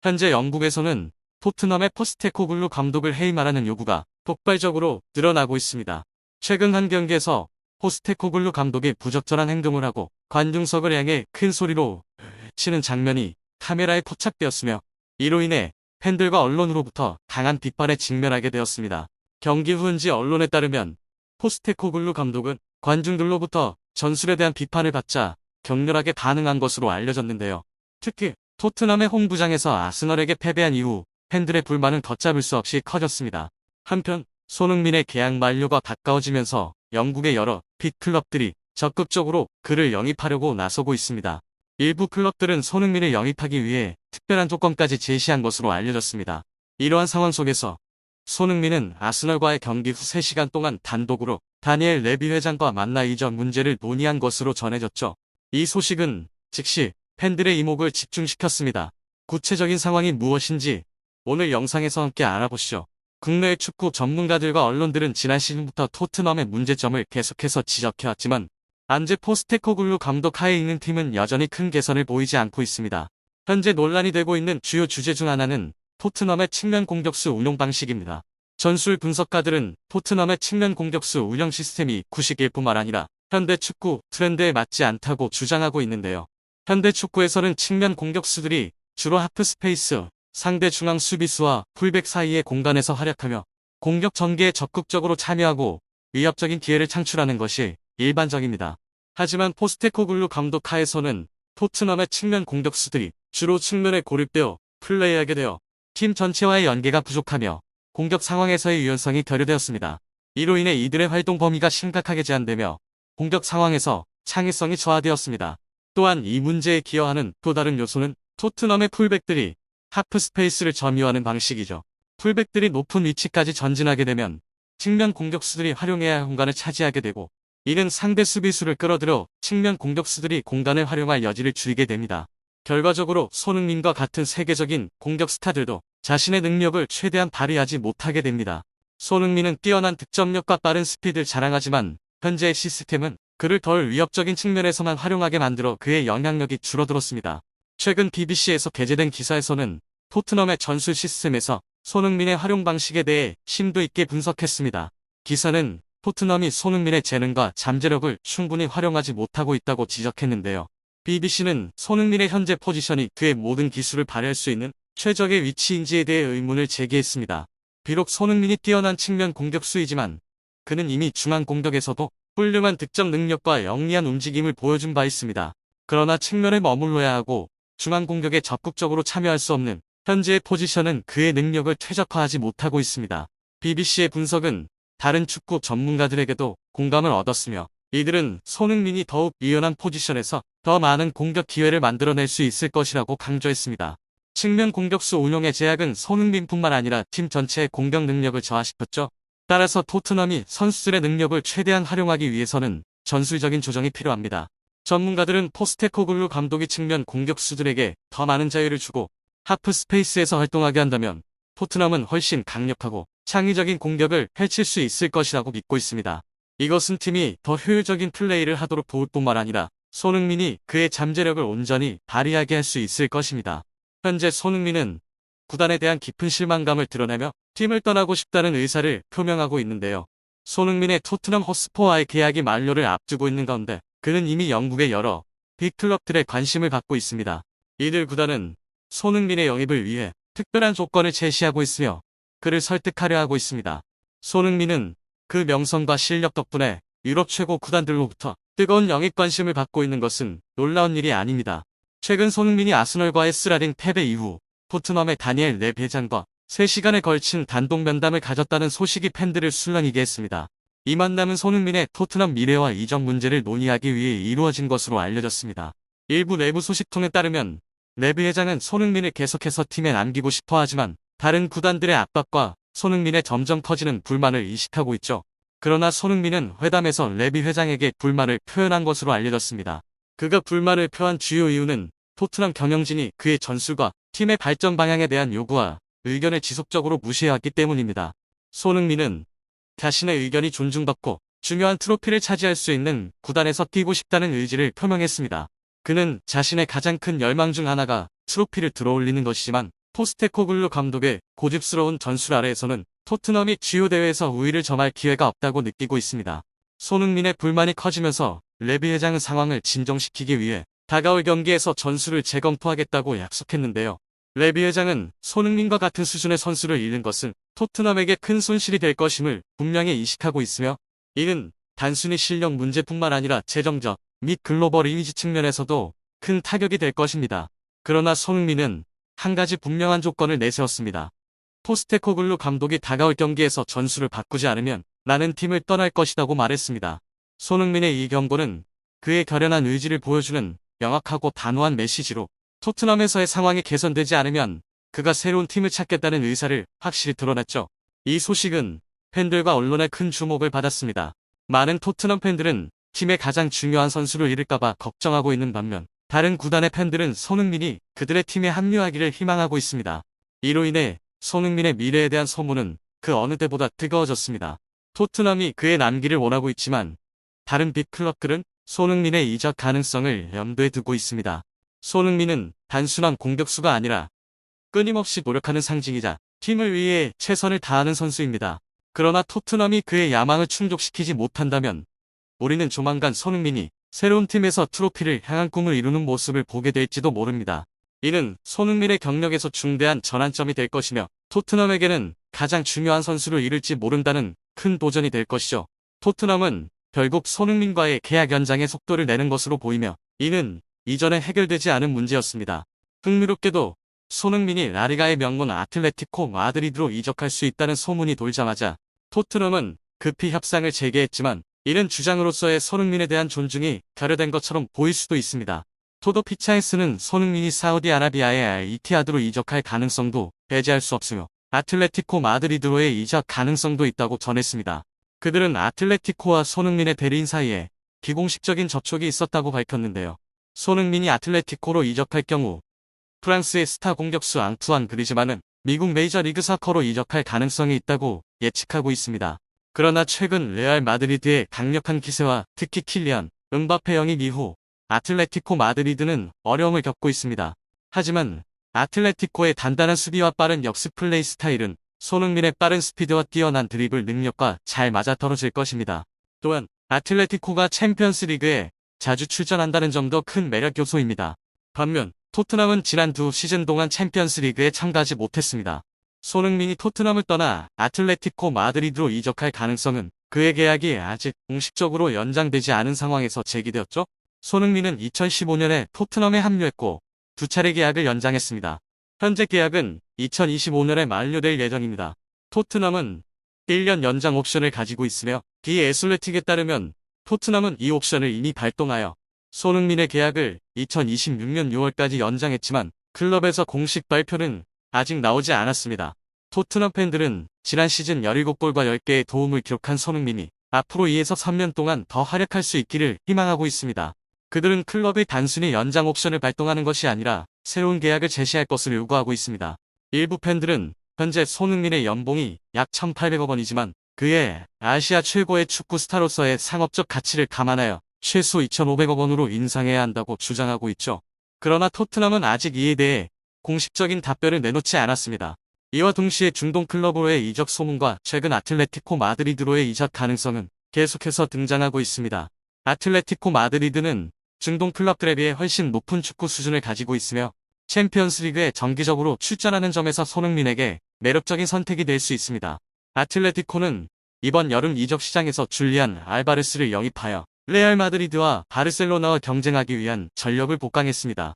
현재 영국에서는 토트넘의 포스테코글루 감독을 해임하라는 요구가 폭발적으로 늘어나고 있습니다. 최근 한 경기에서 포스테코글루 감독이 부적절한 행동을 하고 관중석을 향해 큰 소리로 치는 장면이 카메라에 포착되었으며 이로 인해 팬들과 언론으로부터 강한 비판에 직면하게 되었습니다. 경기 후인지 언론에 따르면 포스테코글루 감독은 관중들로부터 전술에 대한 비판을 받자 격렬하게 반응한 것으로 알려졌는데요. 특히 토트넘의 홈구장에서 아스널에게 패배한 이후 팬들의 불만은 걷잡을 수 없이 커졌습니다. 한편 손흥민의 계약 만료가 가까워지면서 영국의 여러 빅클럽들이 적극적으로 그를 영입하려고 나서고 있습니다. 일부 클럽들은 손흥민을 영입하기 위해 특별한 조건까지 제시한 것으로 알려졌습니다. 이러한 상황 속에서 손흥민은 아스널과의 경기 후 3시간 동안 단독으로 다니엘 레비 회장과 만나 이전 문제를 논의한 것으로 전해졌죠. 이 소식은 즉시 팬들의 이목을 집중시켰습니다. 구체적인 상황이 무엇인지 오늘 영상에서 함께 알아보시죠. 국내의 축구 전문가들과 언론들은 지난 시즌부터 토트넘의 문제점을 계속해서 지적해왔지만 안제 포스테코글루 감독 하에 있는 팀은 여전히 큰 개선을 보이지 않고 있습니다. 현재 논란이 되고 있는 주요 주제 중 하나는 토트넘의 측면 공격수 운용 방식입니다. 전술 분석가들은 토트넘의 측면 공격수 운영 시스템이 구식일 뿐만 아니라 현대 축구 트렌드에 맞지 않다고 주장하고 있는데요. 현대 축구에서는 측면 공격수들이 주로 하프 스페이스, 상대 중앙 수비수와 풀백 사이의 공간에서 활약하며 공격 전개에 적극적으로 참여하고 위협적인 기회를 창출하는 것이 일반적입니다. 하지만 포스테코글루 감독 하에서는 토트넘의 측면 공격수들이 주로 측면에 고립되어 플레이하게 되어 팀 전체와의 연계가 부족하며 공격 상황에서의 유연성이 결여되었습니다. 이로 인해 이들의 활동 범위가 심각하게 제한되며 공격 상황에서 창의성이 저하되었습니다. 또한 이 문제에 기여하는 또 다른 요소는 토트넘의 풀백들이 하프 스페이스를 점유하는 방식이죠. 풀백들이 높은 위치까지 전진하게 되면 측면 공격수들이 활용해야 할 공간을 차지하게 되고 이는 상대 수비수를 끌어들여 측면 공격수들이 공간을 활용할 여지를 줄이게 됩니다. 결과적으로 손흥민과 같은 세계적인 공격 스타들도 자신의 능력을 최대한 발휘하지 못하게 됩니다. 손흥민은 뛰어난 득점력과 빠른 스피드를 자랑하지만 현재의 시스템은 그를 덜 위협적인 측면에서만 활용하게 만들어 그의 영향력이 줄어들었습니다. 최근 BBC에서 게재된 기사에서는 토트넘의 전술 시스템에서 손흥민의 활용 방식에 대해 심도 있게 분석했습니다. 기사는 토트넘이 손흥민의 재능과 잠재력을 충분히 활용하지 못하고 있다고 지적했는데요. BBC는 손흥민의 현재 포지션이 그의 모든 기술을 발휘할 수 있는 최적의 위치인지에 대해 의문을 제기했습니다. 비록 손흥민이 뛰어난 측면 공격수이지만 그는 이미 중앙 공격에서도 훌륭한 득점 능력과 영리한 움직임을 보여준 바 있습니다. 그러나 측면에 머물러야 하고 중앙 공격에 적극적으로 참여할 수 없는 현재의 포지션은 그의 능력을 최적화하지 못하고 있습니다. BBC의 분석은 다른 축구 전문가들에게도 공감을 얻었으며 이들은 손흥민이 더욱 유연한 포지션에서 더 많은 공격 기회를 만들어낼 수 있을 것이라고 강조했습니다. 측면 공격수 운용의 제약은 손흥민뿐만 아니라 팀 전체의 공격 능력을 저하시켰죠. 따라서 토트넘이 선수들의 능력을 최대한 활용하기 위해서는 전술적인 조정이 필요합니다. 전문가들은 포스테코글루 감독이 측면 공격수들에게 더 많은 자유를 주고 하프 스페이스에서 활동하게 한다면 토트넘은 훨씬 강력하고 창의적인 공격을 펼칠 수 있을 것이라고 믿고 있습니다. 이것은 팀이 더 효율적인 플레이를 하도록 도울 뿐만 아니라 손흥민이 그의 잠재력을 온전히 발휘하게 할 수 있을 것입니다. 현재 손흥민은 구단에 대한 깊은 실망감을 드러내며 팀을 떠나고 싶다는 의사를 표명하고 있는데요. 손흥민의 토트넘 헛스퍼와의 계약이 만료를 앞두고 있는 가운데 그는 이미 영국의 여러 빅클럽들의 관심을 받고 있습니다. 이들 구단은 손흥민의 영입을 위해 특별한 조건을 제시하고 있으며 그를 설득하려 하고 있습니다. 손흥민은 그 명성과 실력 덕분에 유럽 최고 구단들로부터 뜨거운 영입 관심을 받고 있는 것은 놀라운 일이 아닙니다. 최근 손흥민이 아스널과의 쓰라린 패배 이후 토트넘의 다니엘 레비 회장과 3시간에 걸친 단독 면담을 가졌다는 소식이 팬들을 술렁이게 했습니다. 이 만남은 손흥민의 토트넘 미래와 이적 문제를 논의하기 위해 이루어진 것으로 알려졌습니다. 일부 내부 소식통에 따르면 레비 회장은 손흥민을 계속해서 팀에 남기고 싶어 하지만 다른 구단들의 압박과 손흥민의 점점 커지는 불만을 인식하고 있죠. 그러나 손흥민은 회담에서 레비 회장에게 불만을 표현한 것으로 알려졌습니다. 그가 불만을 표한 주요 이유는 토트넘 경영진이 그의 전술과 팀의 발전 방향에 대한 요구와 의견을 지속적으로 무시해왔기 때문입니다. 손흥민은 자신의 의견이 존중받고 중요한 트로피를 차지할 수 있는 구단에서 뛰고 싶다는 의지를 표명했습니다. 그는 자신의 가장 큰 열망 중 하나가 트로피를 들어올리는 것이지만 포스테코글루 감독의 고집스러운 전술 아래에서는 토트넘이 주요 대회에서 우위를 점할 기회가 없다고 느끼고 있습니다. 손흥민의 불만이 커지면서 레비 회장은 상황을 진정시키기 위해 다가올 경기에서 전술을 재검토하겠다고 약속했는데요. 레비 회장은 손흥민과 같은 수준의 선수를 잃는 것은 토트넘에게 큰 손실이 될 것임을 분명히 인식하고 있으며, 이는 단순히 실력 문제뿐만 아니라 재정적 및 글로벌 이미지 측면에서도 큰 타격이 될 것입니다. 그러나 손흥민은 한 가지 분명한 조건을 내세웠습니다. 포스테코글루 감독이 다가올 경기에서 전술을 바꾸지 않으면 나는 팀을 떠날 것이라고 말했습니다. 손흥민의 이 경고는 그의 결연한 의지를 보여주는 명확하고 단호한 메시지로 토트넘에서의 상황이 개선되지 않으면 그가 새로운 팀을 찾겠다는 의사를 확실히 드러냈죠. 이 소식은 팬들과 언론의 큰 주목을 받았습니다. 많은 토트넘 팬들은 팀의 가장 중요한 선수를 잃을까봐 걱정하고 있는 반면, 다른 구단의 팬들은 손흥민이 그들의 팀에 합류하기를 희망하고 있습니다. 이로 인해 손흥민의 미래에 대한 소문은 그 어느 때보다 뜨거워졌습니다. 토트넘이 그의 남기를 원하고 있지만 다른 빅클럽들은 손흥민의 이적 가능성을 염두에 두고 있습니다. 손흥민은 단순한 공격수가 아니라 끊임없이 노력하는 상징이자 팀을 위해 최선을 다하는 선수입니다. 그러나 토트넘이 그의 야망을 충족시키지 못한다면 우리는 조만간 손흥민이 새로운 팀에서 트로피를 향한 꿈을 이루는 모습을 보게 될지도 모릅니다. 이는 손흥민의 경력에서 중대한 전환점이 될 것이며, 토트넘에게는 가장 중요한 선수를 잃을지 모른다는 큰 도전이 될 것이죠. 토트넘은 결국 손흥민과의 계약 연장의 속도를 내는 것으로 보이며, 이는 이전에 해결되지 않은 문제였습니다. 흥미롭게도 손흥민이 라리가의 명문 아틀레티코 마드리드로 이적할 수 있다는 소문이 돌자마자 토트넘은 급히 협상을 재개했지만, 이는 주장으로서의 손흥민에 대한 존중이 결여된 것처럼 보일 수도 있습니다. 토도 피차에스는 손흥민이 사우디아라비아의 알이티하드로 이적할 가능성도 배제할 수 없으며 아틀레티코 마드리드로의 이적 가능성도 있다고 전했습니다. 그들은 아틀레티코와 손흥민의 대리인 사이에 비공식적인 접촉이 있었다고 밝혔는데요. 손흥민이 아틀레티코로 이적할 경우 프랑스의 스타 공격수 앙투안 그리즈만은 미국 메이저리그 사커로 이적할 가능성이 있다고 예측하고 있습니다. 그러나 최근 레알 마드리드의 강력한 기세와 특히 킬리안 음바페 영입 이후 아틀레티코 마드리드는 어려움을 겪고 있습니다. 하지만 아틀레티코의 단단한 수비와 빠른 역습 플레이 스타일은 손흥민의 빠른 스피드와 뛰어난 드리블 능력과 잘 맞아떨어질 것입니다. 또한 아틀레티코가 챔피언스 리그에 자주 출전한다는 점도 큰 매력 요소입니다. 반면 토트넘은 지난 두 시즌 동안 챔피언스 리그에 참가하지 못했습니다. 손흥민이 토트넘을 떠나 아틀레티코 마드리드로 이적할 가능성은 그의 계약이 아직 공식적으로 연장되지 않은 상황에서 제기되었죠. 손흥민은 2015년에 토트넘에 합류했고 두 차례 계약을 연장했습니다. 현재 계약은 2025년에 만료될 예정입니다. 토트넘은 1년 연장 옵션을 가지고 있으며 디 애슬레틱에 따르면 토트넘은 이 옵션을 이미 발동하여 손흥민의 계약을 2026년 6월까지 연장했지만 클럽에서 공식 발표는 아직 나오지 않았습니다. 토트넘 팬들은 지난 시즌 17골과 10개의 도움을 기록한 손흥민이 앞으로 2에서 3년 동안 더 활약할 수 있기를 희망하고 있습니다. 그들은 클럽이 단순히 연장 옵션을 발동하는 것이 아니라 새로운 계약을 제시할 것을 요구하고 있습니다. 일부 팬들은 현재 손흥민의 연봉이 약 1,800억 원이지만 그의 아시아 최고의 축구 스타로서의 상업적 가치를 감안하여 최소 2,500억 원으로 인상해야 한다고 주장하고 있죠. 그러나 토트넘은 아직 이에 대해 공식적인 답변을 내놓지 않았습니다. 이와 동시에 중동 클럽으로의 이적 소문과 최근 아틀레티코 마드리드로의 이적 가능성은 계속해서 등장하고 있습니다. 아틀레티코 마드리드는 중동 클럽들에 비해 훨씬 높은 축구 수준을 가지고 있으며 챔피언스 리그에 정기적으로 출전하는 점에서 손흥민에게 매력적인 선택이 될 수 있습니다. 아틀레티코는 이번 여름 이적 시장에서 줄리안 알바레스를 영입하여 레알 마드리드와 바르셀로나와 경쟁하기 위한 전력을 복강했습니다.